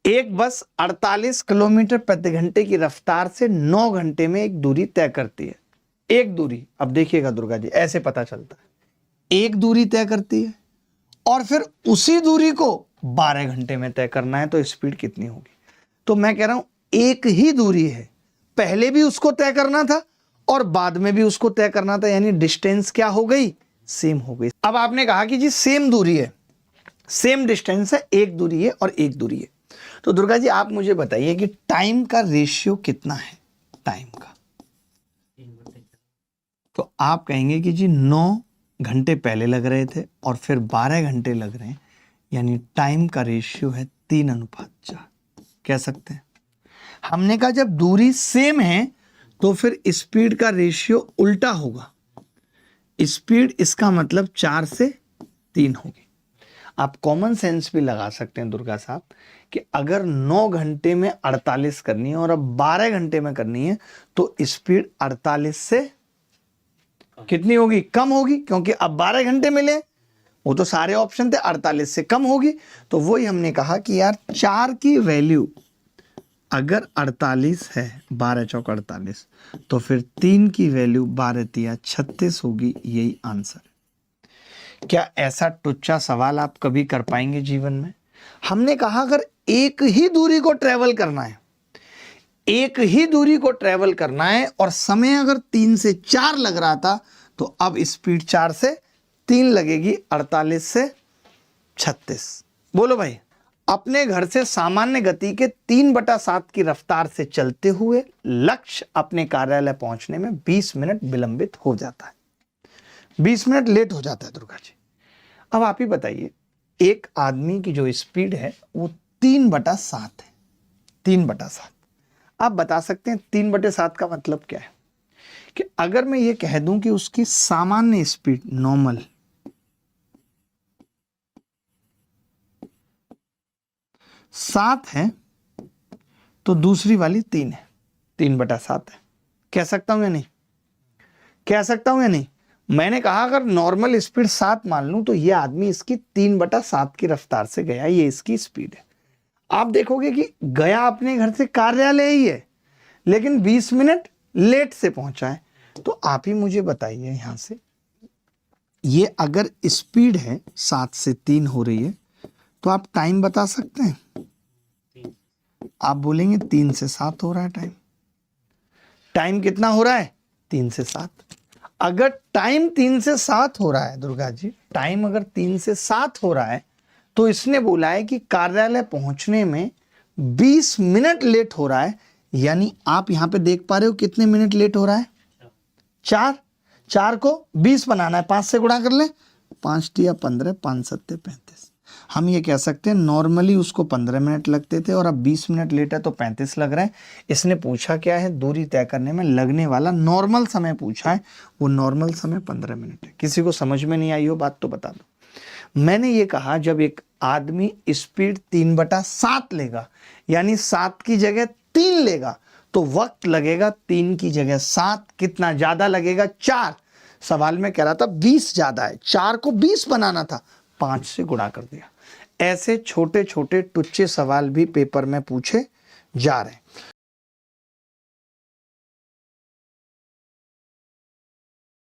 एक बस 48 किलोमीटर प्रति घंटे की रफ्तार से 9 घंटे में एक दूरी तय करती है। एक दूरी, अब देखिएगा दुर्गा जी, ऐसे पता चलता है, एक दूरी तय करती है और फिर उसी दूरी को 12 घंटे में तय करना है, तो स्पीड कितनी होगी? तो मैं कह रहा हूं एक ही दूरी है, पहले भी उसको तय करना था और बाद में भी उसको तय करना था, यानी डिस्टेंस क्या हो गई? सेम हो गई। अब आपने कहा कि जी सेम दूरी है, सेम डिस्टेंस है, एक दूरी है और एक दूरी है, तो दुर्गा जी आप मुझे बताइए कि टाइम का रेशियो कितना है? टाइम का, तो आप कहेंगे कि जी 9 घंटे पहले लग रहे थे और फिर 12 घंटे लग रहे हैं, यानी टाइम का रेशियो है 3:4 कह सकते हैं। हमने कहा जब दूरी सेम है तो फिर स्पीड का रेशियो उल्टा होगा, स्पीड इसका मतलब 4 से 3 होगी। आप कॉमन सेंस भी लगा सकते हैं दुर्गा साहब कि अगर 9 घंटे में 48 करनी है और अब 12 घंटे में करनी है तो स्पीड 48 से कितनी होगी? कम होगी, क्योंकि अब 12 घंटे मिले, वो तो सारे ऑप्शन थे, 48 से कम होगी। तो वही हमने कहा कि यार 4 की वैल्यू अगर 48 है, 12 चौक 48, तो फिर 3 की वैल्यू 12 तिया 36 होगी, यही आंसर है। क्या ऐसा टुच्चा सवाल आप कभी कर पाएंगे जीवन में? हमने कहा अगर एक ही दूरी को ट्रेवल करना है, एक ही दूरी को ट्रेवल करना है और समय अगर 3 से 4 लग रहा था, तो अब स्पीड 4 से 3 लगेगी, 48 से 36। बोलो भाई, अपने घर से सामान्य गति के 3/7 की रफ्तार से चलते हुए लक्ष्य अपने कार्यालय पहुंचने में 20 मिनट विलंबित हो जाता है, 20 मिनट लेट हो जाता है दुर्गा जी। अब आप ही बताइए, एक आदमी की जो स्पीड है वो 3/7 है, 3/7। आप बता सकते हैं 3/7 का मतलब क्या है? कि अगर मैं ये कह दूं कि उसकी सामान्य स्पीड नॉर्मल 7 है तो दूसरी वाली 3 है, 3/7 है। कह सकता हूं या नहीं? कह सकता हूं या नहीं? मैंने कहा अगर नॉर्मल स्पीड 7 मान लूं तो ये आदमी इसकी 3/7 की रफ्तार से गया, ये इसकी स्पीड है। आप देखोगे कि गया अपने घर से कार्यालय ही है, लेकिन 20 मिनट लेट से पहुंचा है। तो आप ही मुझे बताइए यहां से, ये अगर स्पीड है 7 से 3 हो रही है, तो आप टाइम बता सकते हैं? आप बोलेंगे 3 से 7 हो रहा है टाइम। टाइम कितना हो रहा है? 3 से 7। अगर टाइम 3 से 7 हो रहा है दुर्गा जी, टाइम अगर 3 से 7 हो रहा है, तो इसने बोला है कि कार्यालय पहुंचने में 20 मिनट लेट हो रहा है, यानी आप यहां पे देख पा रहे हो कितने मिनट लेट हो रहा है? 4। 4 को 20 बनाना है, 5 से गुणा कर ले, 5 तिया 15, 5 सत्ते 35। हम ये कह सकते हैं नॉर्मली उसको 15 मिनट लगते थे और अब 20 मिनट लेट है तो 35 लग रहा है। इसने पूछा क्या है? दूरी तय करने में लगने वाला नॉर्मल समय पूछा है, वो नॉर्मल समय 15 मिनट है। किसी को समझ में नहीं आई हो बात तो बता दो। मैंने ये कहा जब एक आदमी स्पीड 3/7 लेगा, यानी 7 की जगह 3 लेगा, तो वक्त लगेगा 3 की जगह 7। कितना ज्यादा लगेगा? 4। सवाल में कह रहा था 20 ज्यादा है, 4 को 20 बनाना था, 5 से गुणा कर दिया। ऐसे छोटे छोटे टुच्चे सवाल भी पेपर में पूछे जा रहे हैं।